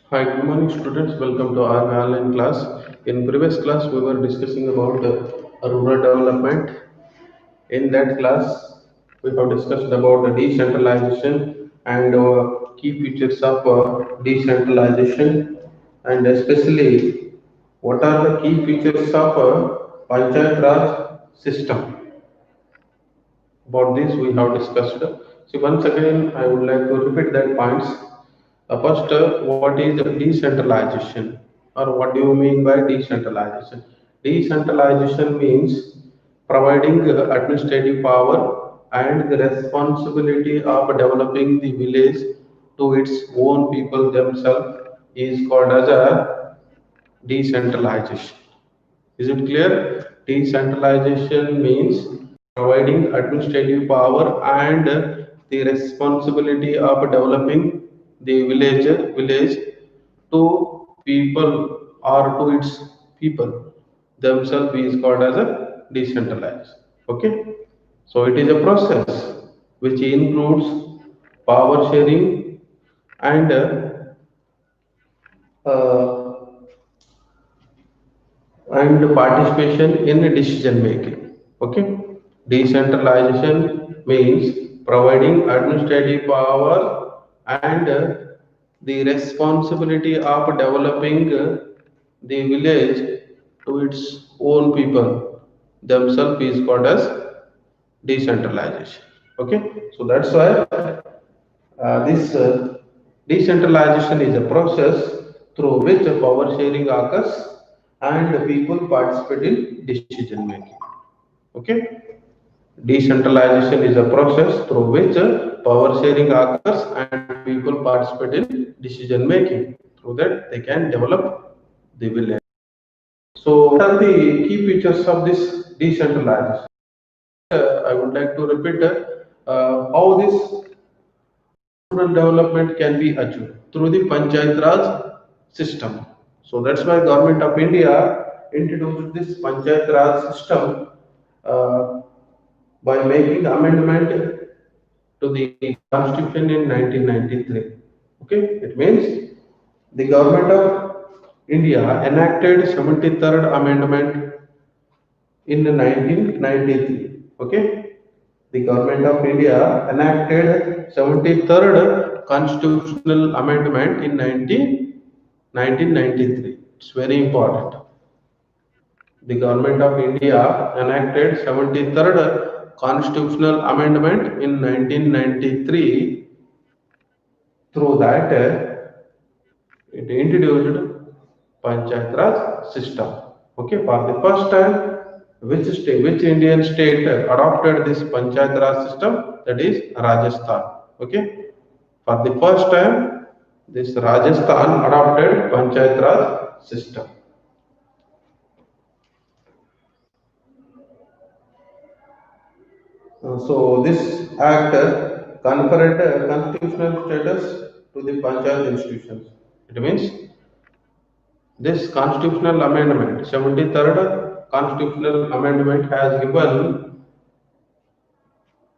Hi, good morning students. Welcome to our online class. In previous class, we were discussing about rural development. In that class, we have discussed about the decentralization and key features of decentralization, and especially what are the key features of Panchayat Raj system. About this, we have discussed. So once again, I would like to repeat that points. First, what is decentralization, or what do you mean by decentralization? Decentralization means providing administrative power and the responsibility of developing the village to its own people themselves is called as a decentralization. Is it clear? Decentralization means providing administrative power and the responsibility of developing the village to people or to its people themselves is called as a decentralized. Okay? So it is a process which includes power sharing and uh, and participation in decision making. Okay, decentralization means providing administrative power and the responsibility of developing the village to its own people themselves is called as decentralization. Okay, so that's why this decentralization is a process through which power sharing occurs and people participate in decision making. Okay, decentralization is a process through which power sharing occurs and people participate in decision making. Through that, they can develop the village. So, what are the key features of this decentralization? I would like to repeat how this rural development can be achieved through the Panchayat Raj system. So that's why Government of India introduced this Panchayat Raj system uh, by making amendment to the Constitution in 1993. Okay, it means the Government of India enacted 73rd Amendment in 1993. Okay, the Government of India enacted 73rd Constitutional Amendment in 1993. It's very important. The Government of India enacted 73rd Constitutional Amendment in 1993. Through that, it introduced Panchayat Raj system. Okay, for the first time, which Indian state adopted this Panchayat Raj system? That is Rajasthan. Okay, for the first time, this Rajasthan adopted Panchayat Raj system. So this act conferred constitutional status to the Panchayat institutions. It means this constitutional amendment, 73rd constitutional amendment, has given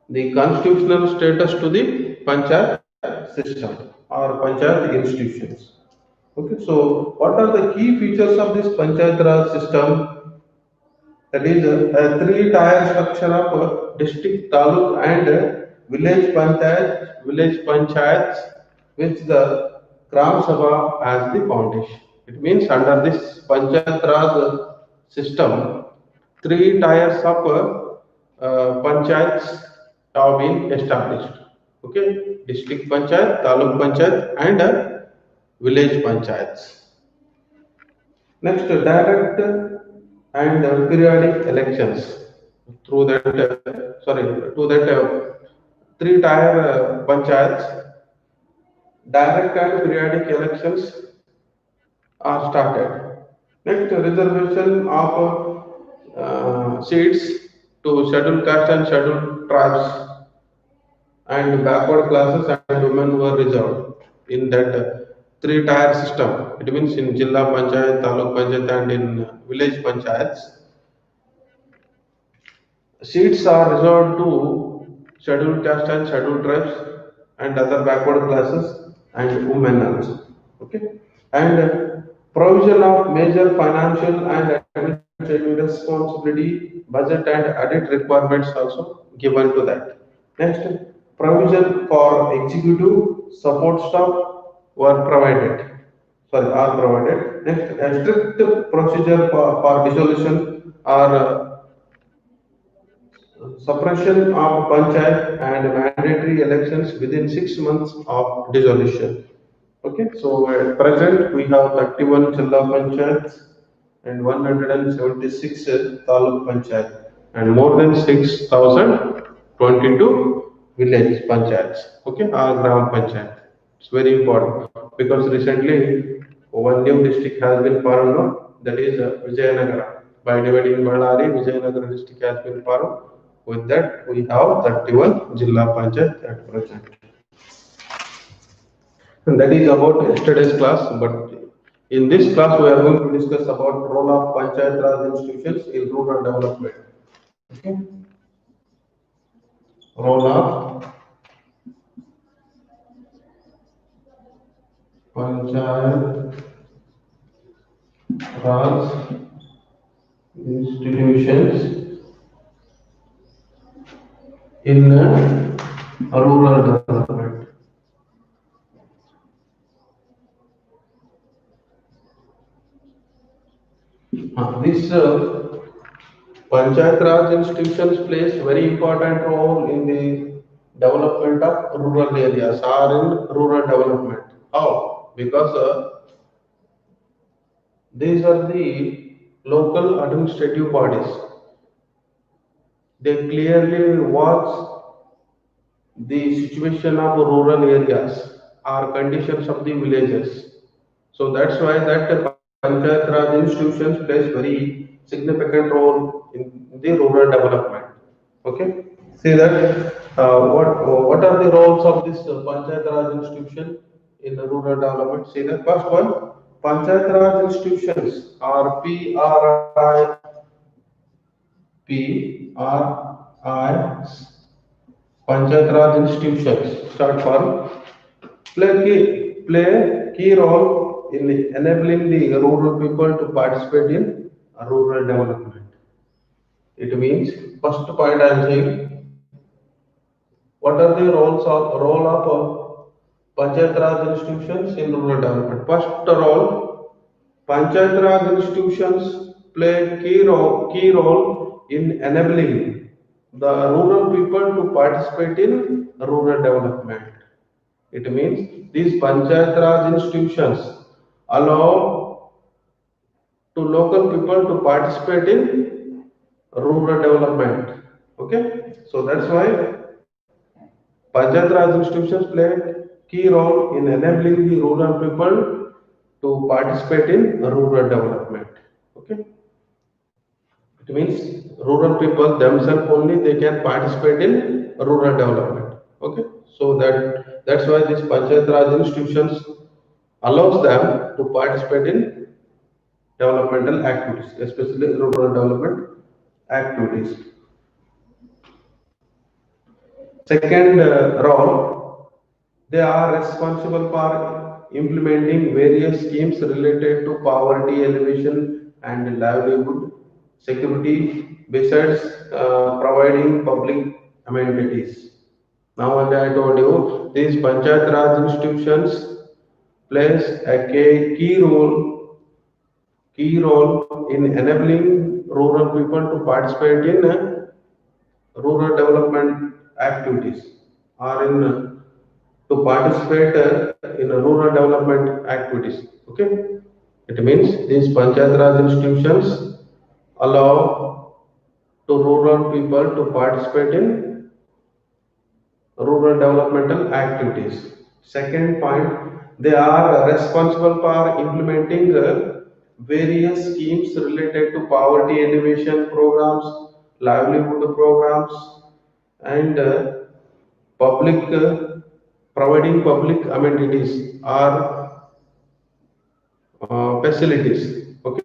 the constitutional status to the Panchayat system or Panchayat institutions. Okay, so what are the key features of this Panchayat Raj system? That is a three-tier structure of district, taluk, and village panchayats, which the Gram Sabha as the foundation. It means under this Panchayat Raj system, three tiers of panchayats have been established. Okay, district panchayat, taluk panchayat, and village panchayats. Next, direct and periodic elections through that, to that three-tier panchayats, direct and periodic elections are started. Next, reservation of seats to scheduled caste and scheduled tribes and backward classes and women were reserved in that three-tier system. It means in Jilla Panchayat, Taluk Panchayat, and in village panchayats, seats are reserved to scheduled caste and scheduled tribes and other backward classes and women also. Okay. and provision of major financial and administrative responsibility, budget and audit requirements also given to that. Next, provision for executive support staff were provided. Sorry, are provided. Next, a strict procedure for dissolution or suppression of panchayat and mandatory elections within 6 months of dissolution. Okay, so at present we have 31 Jilla Panchayats and 176 Taluk Panchayat and more than 6,022 village panchayats. Okay, our Gram Panchayat. It's very important because recently one new district has been formed, no? That is Vijayanagara. By dividing Ballari, Vijayanagara district has been formed. With that, we have 31 Jilla Panchayat at present. And that is about yesterday's class, but in this class we are going to discuss about role of Panchayat Raj institutions in rural development. Okay. Role of Panchayat Raj institutions in rural development. This Panchayat Raj institutions plays very important role in the development of rural areas or in rural development. How? Because these are the local administrative bodies. They clearly watch the situation of rural areas or conditions of the villages. So that's why that Panchayat Raj institutions plays very significant role in the rural development. Okay. See that what are the roles of this Panchayat Raj institution in the rural development? See the first one, Panchayat Raj institutions are PRI Panchayat Raj institutions start for play key role in enabling the rural people to participate in rural development. It means first point I am saying, what are the role of Panchayat Raj institutions in rural development? First role, Panchayat Raj institutions play key role in enabling the rural people to participate in rural development. It means these Panchayat Raj institutions allow to local people to participate in rural development. Okay, so that's why Panchayat Raj institutions play key role in enabling the rural people to participate in rural development. Okay, it means rural people themselves only they can participate in rural development. Okay, so that's why these Panchayat Raj institutions allows them to participate in developmental activities, especially rural development activities. Second role, they are responsible for implementing various schemes related to poverty elimination and livelihood security, besides providing public amenities. Now, and I told you, these Panchayat Raj institutions plays a key role in enabling rural people to participate in rural development activities or in to participate in rural development activities. Okay, it means these Panchayat Raj institutions allow to rural people to participate in rural developmental activities. Second point, they are responsible for implementing various schemes related to poverty elimination programs, livelihood programs, and public providing public amenities or facilities. Okay.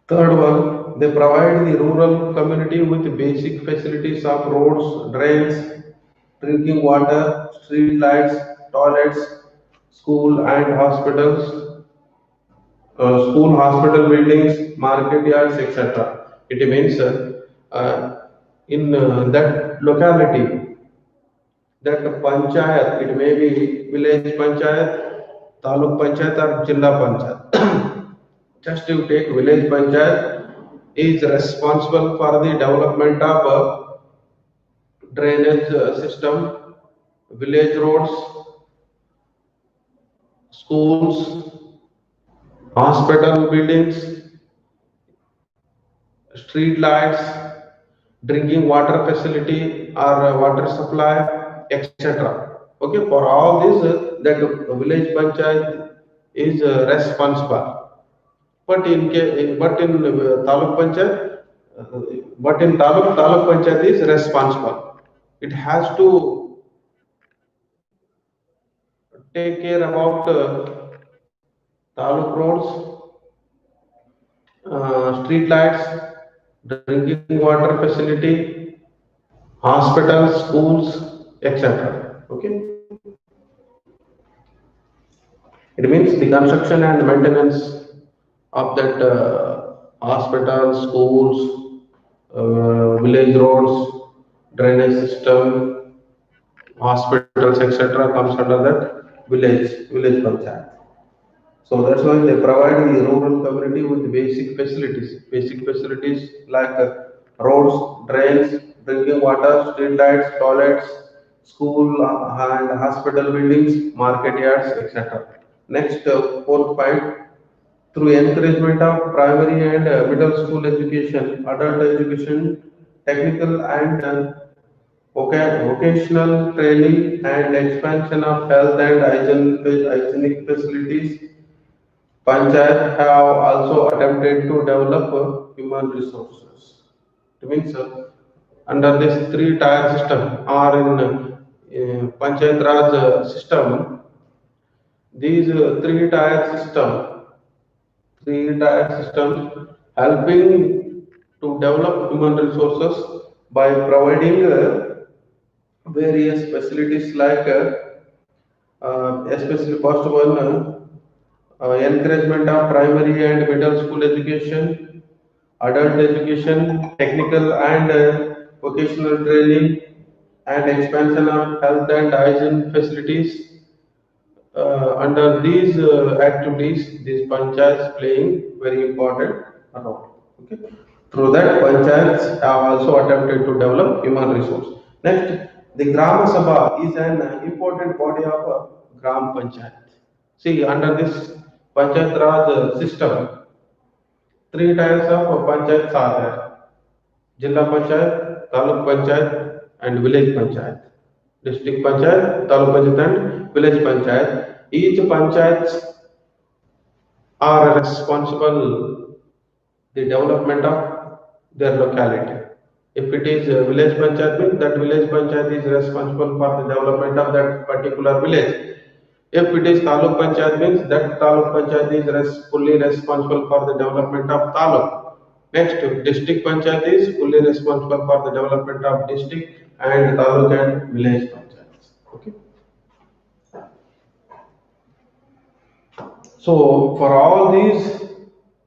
Third one, they provide the rural community with basic facilities of roads, drains, drinking water, street lights, toilets, school and hospitals, school, hospital buildings, market yards, etc. It means in that locality, that panchayat, it may be village panchayat, taluk panchayat or jilla panchayat. Just to take village panchayat is responsible for the development of drainage system, village roads, schools, hospital buildings, street lights, drinking water facility or water supply, etc. Okay, for all this, that village panchayat is responsible. But in taluk panchayat, uh, but in taluk panchayat is responsible. It has to take care about taluk roads, street lights, drinking water facility, hospitals, schools, etc. Okay, it means the construction and maintenance of that hospitals, schools, village roads, drainage system, hospitals, etc. comes under that village panchayat. So that's why they provide the rural community with basic facilities. Basic facilities like roads, drains, drinking water, street lights, toilets, school and hospital buildings, market yards, etc. Next, fourth point, through encouragement of primary and middle school education, adult education, technical and vocational training, and expansion of health and hygienic facilities, Panchayat have also attempted to develop human resources. It means under this three-tier system or in Panchayat Raj system, these three-tier system helping to develop human resources by providing various facilities like especially first one encouragement of primary and middle school education, adult education, technical and vocational training, and expansion of health and hygiene facilities. Under these activities, these panchayats playing very important role. Okay. Through that, panchayats have also attempted to develop human resource. Next, the Gram Sabha is an important body of Gram Panchayat. See, under this Panchayat Raj system, three types of panchayats are there. Jilla Panchayat, Taluk Panchayat, and Village Panchayat. District Panchayat, Taluk Panchayat, and Village Panchayat. Each panchayats are responsible the development of their locality. If it is a village panchayat, means that village panchayat is responsible for the development of that particular village. If it is taluk panchayat, means that taluk panchayat is fully responsible for the development of taluk. Next, district panchayat is fully responsible for the development of district and taluk and village panchayats. Okay. So for all these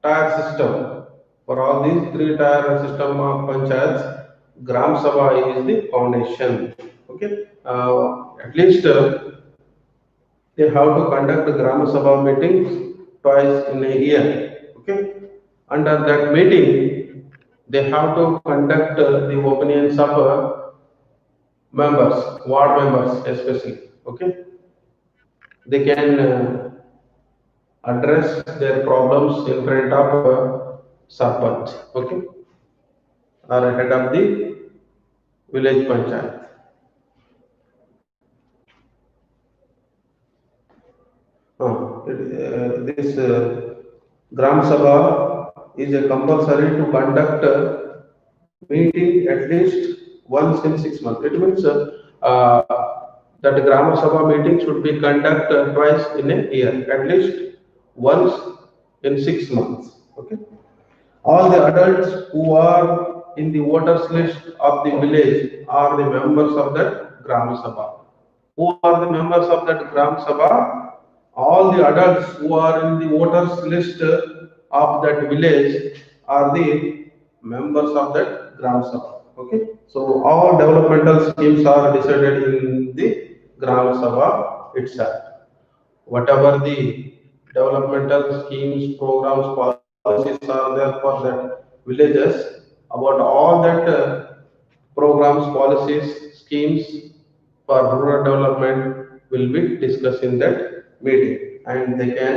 tier system, for all these three-tier system of panchayats, Gram Sabha is the foundation. Okay, at least they have to conduct the Gram Sabha meetings twice in a year. Okay, under that meeting, they have to conduct the opinions of members, ward members especially. Okay, they can address their problems in front of sarpanch, okay, or head of the village panchayat. This gram sabha is a compulsory to conduct meeting at least once in 6 months. It means that gram sabha meeting should be conducted twice in a year, at least once in 6 months. Okay. All the adults who are in the voters list of the village are the members of that Gram Sabha. Who are the members of that Gram Sabha? all the adults who are in the voters list of that village are the members of that Gram Sabha. Okay, so all developmental schemes are decided in the Gram Sabha itself. Whatever the developmental schemes, programs, policies are there for that villages, about all that programs, policies, schemes for rural development will be discussed in that meeting, and they can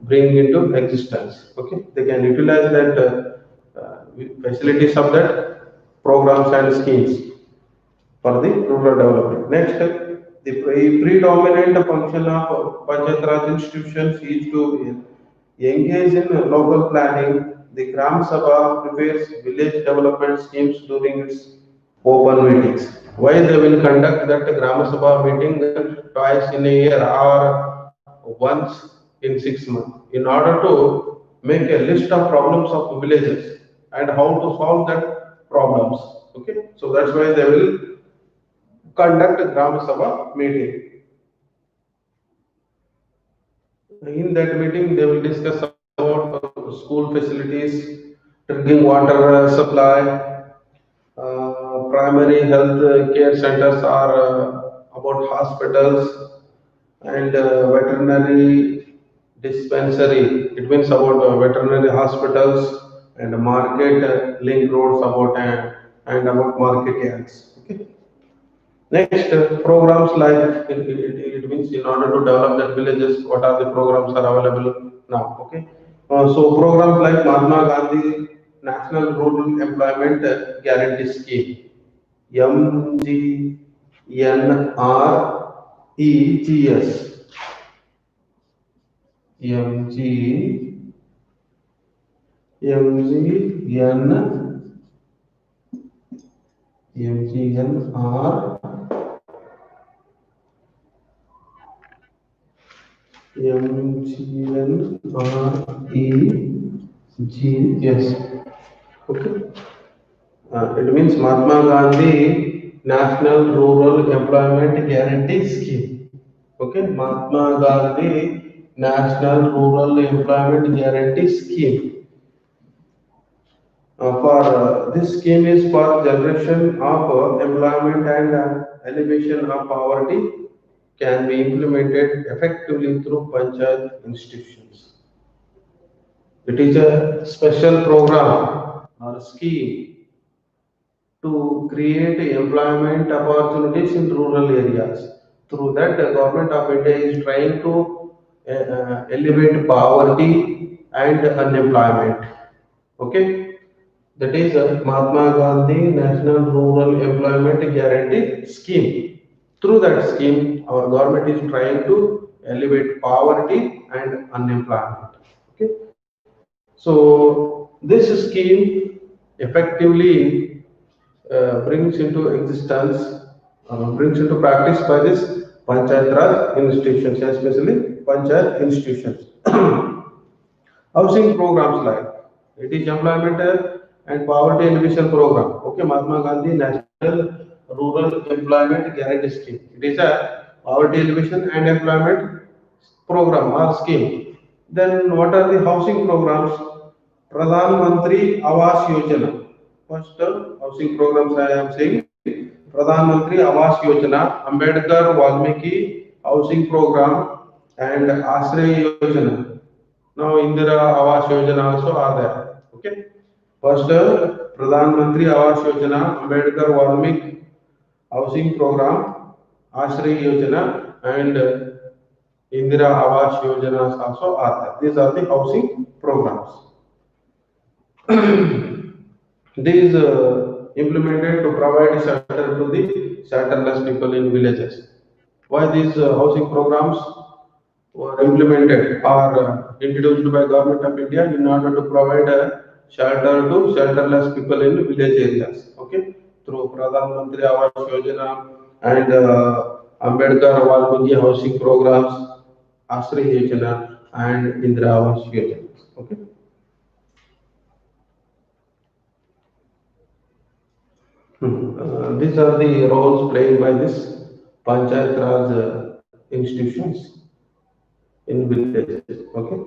bring into existence. Okay, they can utilize that facilities of that programs and schemes for the rural development. Next, the predominant function of Panchayat Raj institutions is to engage in local planning. The Gram Sabha prepares village development schemes during its open meetings. Why they will conduct that Gram Sabha meeting twice in a year or once in 6 months in order to make a list of problems of villages and how to solve that problems. Okay, so that's why they will conduct a Gram Sabha meeting. In that meeting, they will discuss about school facilities, drinking water supply, primary health care centers are about hospitals and veterinary dispensary. It means about veterinary hospitals and market link roads about and about market yards. Okay. Next, programs like it means in order to develop that villages, what are the programs are available now? Okay, so programs like Mahatma Gandhi National Rural Employment Guarantee Scheme, MGNREGS, MGNREGS. Okay. It means Mahatma Gandhi National Rural Employment Guarantee Scheme. Okay, Mahatma Gandhi National Rural Employment Guarantee Scheme. For this scheme is for generation of employment and elevation of poverty can be implemented effectively through panchayat institutions. It is a special program or scheme to create employment opportunities in rural areas. Through that, the government of India is trying to elevate poverty and unemployment. Okay, that is Mahatma Gandhi National Rural Employment Guarantee Scheme. Through that scheme, our government is trying to elevate poverty and unemployment. Okay, so this scheme effectively brings into existence, brings into practice by this Panchayat Raj institutions, especially Panchayat institutions. Housing programs like it is employment and poverty elevation program. Okay, Mahatma Gandhi National Rural Employment Guarantee Scheme. It is a poverty elevation and employment program or scheme. Then what are the housing programs? Pradhan Mantri Awas Yojana. First housing programs I am saying Pradhan Mantri Awas Yojana, Ambedkar Valmiki Housing Program, and Ashray Yojana. Now Indira Awas Yojana also are there. Okay. First, Pradhan Mantri Awas Yojana, Ambedkar Valmik Housing Program, Ashray Yojana, and Indira Awas Yojanas also are there. These are the housing programs. These implemented to provide shelter to the shelterless people in villages. Why these housing programs were implemented or introduced by Government of India in order to provide shelter to shelterless people in village areas. Okay, through Pradhan Mantri Awas Yojana and Ambedkar Valmiki housing programs, Ashray Yojana and Indira Awas Yojana. Okay. These are the roles played by this Panchayat Raj institutions. in villages. Okay.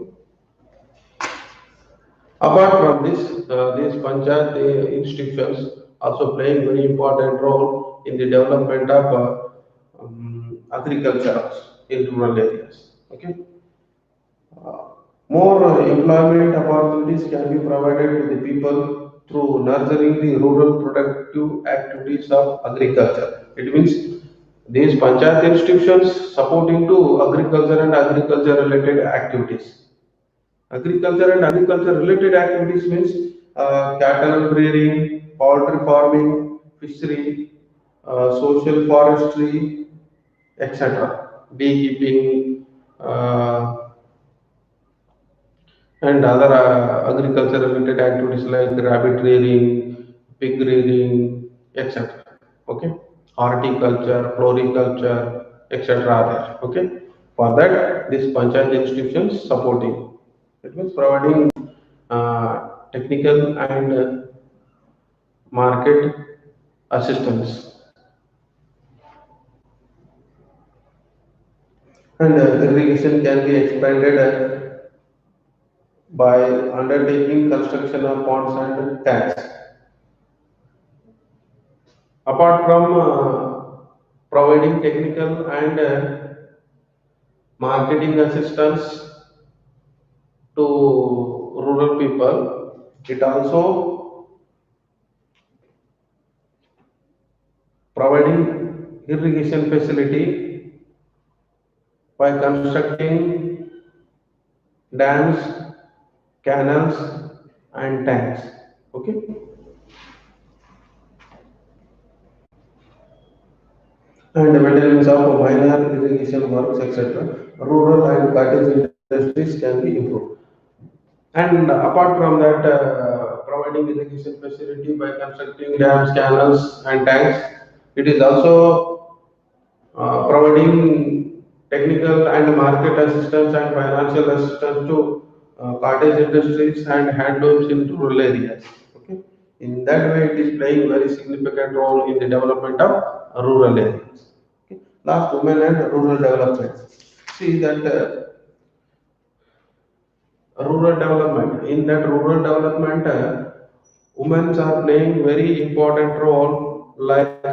Apart from this, these panchayat institutions also playing very important role in the development of agriculture in rural areas. Okay. More employment opportunities can be provided to the people through nurturing the rural productive activities of agriculture. It means these panchayat institutions supporting to agriculture and agriculture related activities. Agriculture and agriculture related activities means cattle rearing, poultry farming, fishery, social forestry, etc. Beekeeping, and other agriculture related activities like rabbit rearing, pig rearing, etc. Okay, horticulture, floriculture, etc. are there. Okay, for that, this panchayat institutions supporting. It means providing technical and market assistance. And irrigation can be expanded by undertaking construction of ponds and tanks. Apart from providing technical and marketing assistance to rural people, it also providing irrigation facility by constructing dams, canals, and tanks. Okay, and maintenance of minor irrigation works, etc. Rural and cottage industries can be improved. And apart from that, providing irrigation facility by constructing dams, canals, and tanks, it is also providing technical and market assistance and financial assistance to cottage industries and handlooms in rural areas. Okay, in that way, it is playing very significant role in the development of rural areas. Okay. Last, women and rural development. See that. Rural development. In that rural development, women are playing very important role like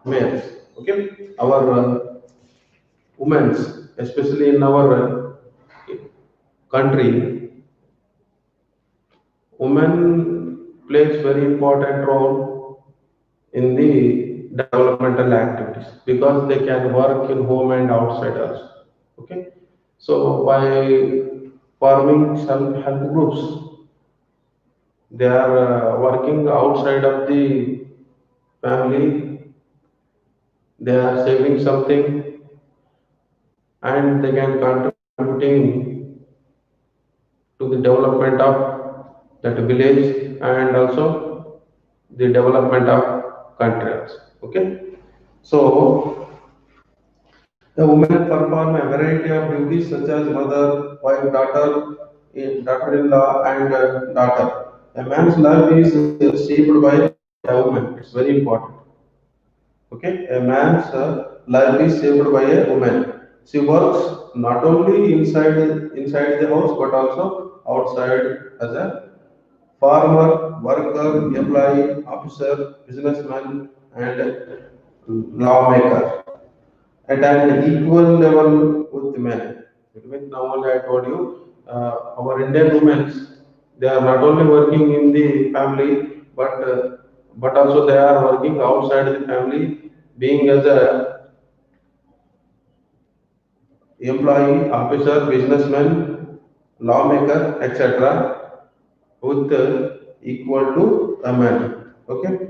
males. Okay, our women, especially in our country, women plays very important role in the developmental activities because they can work in home and outside also. Okay, so by forming self-help groups, they are working outside of the family, they are saving something and they can contributing to the development of that village and also the development of country also. Okay, so the women perform a variety of duties such as mother, wife, daughter, daughter-in-law, and daughter. A man's life is shaped by a woman. It's very important. Okay, a man's life is shaped by a woman. She works not only inside the house but also outside as a farmer, worker, employee, officer, businessman, and lawmaker at an equal level with men. It means now only I told you, our Indian women, they are not only working in the family, but also they are working outside the family, being as a employee, officer, businessman, lawmaker, etc. with equal to a man. Okay.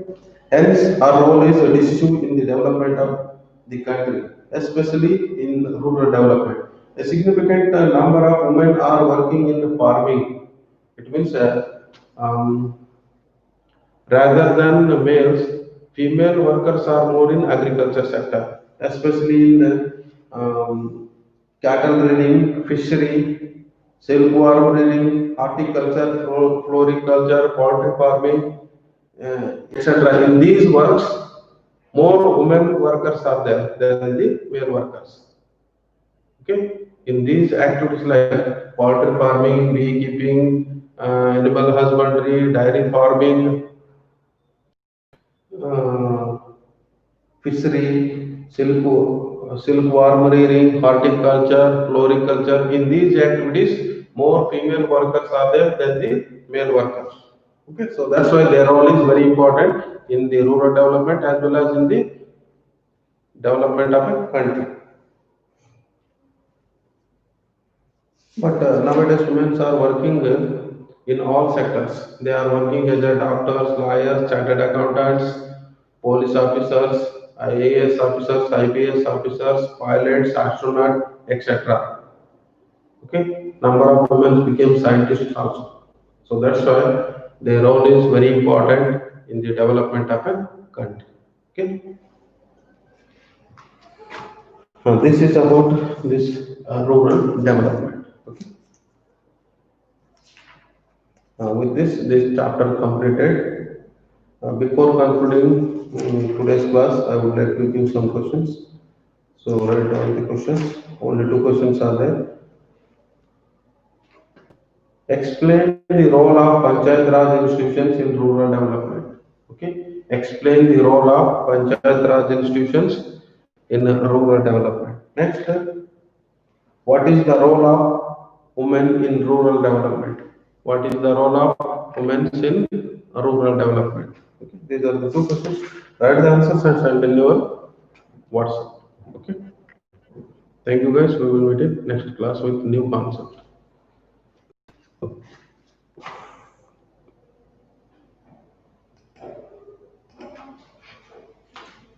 Hence, our role is decisive in the development of the country, especially in rural development. A significant number of women are working in farming. It means rather than males, female workers are more in agriculture sector, especially in cattle rearing, fishery, silkworm rearing, horticulture, floriculture, poultry farming, etc. In these works, more women workers are there than the male workers. Okay. In these activities like poultry farming, beekeeping, animal husbandry, dairy farming, uh, fishery, silkworm rearing, horticulture, floriculture. In these activities, more female workers are there than the male workers. Okay, so that's why their role is very important in the rural development as well as in the development of a country. But nowadays, women are working in all sectors. They are working as a doctors, lawyers, chartered accountants, police officers, IAS officers, IPS officers, pilots, astronauts, etc. Okay, number of women became scientists also. So that's why their role is very important in the development of a country. Okay, this is about this rural development. Okay. This chapter completed. Before concluding today's class, I would like to give some questions. So write down the questions. Only two questions are there. Explain the role of Panchayat Raj institutions in rural development. Okay. Explain the role of Panchayat Raj institutions in rural development. Next, what is the role of women in rural development? What is the role of women in rural development? Okay. These are the two questions. Write the answers and send in your WhatsApp. Okay. Thank you guys. We will meet in next class with new concepts.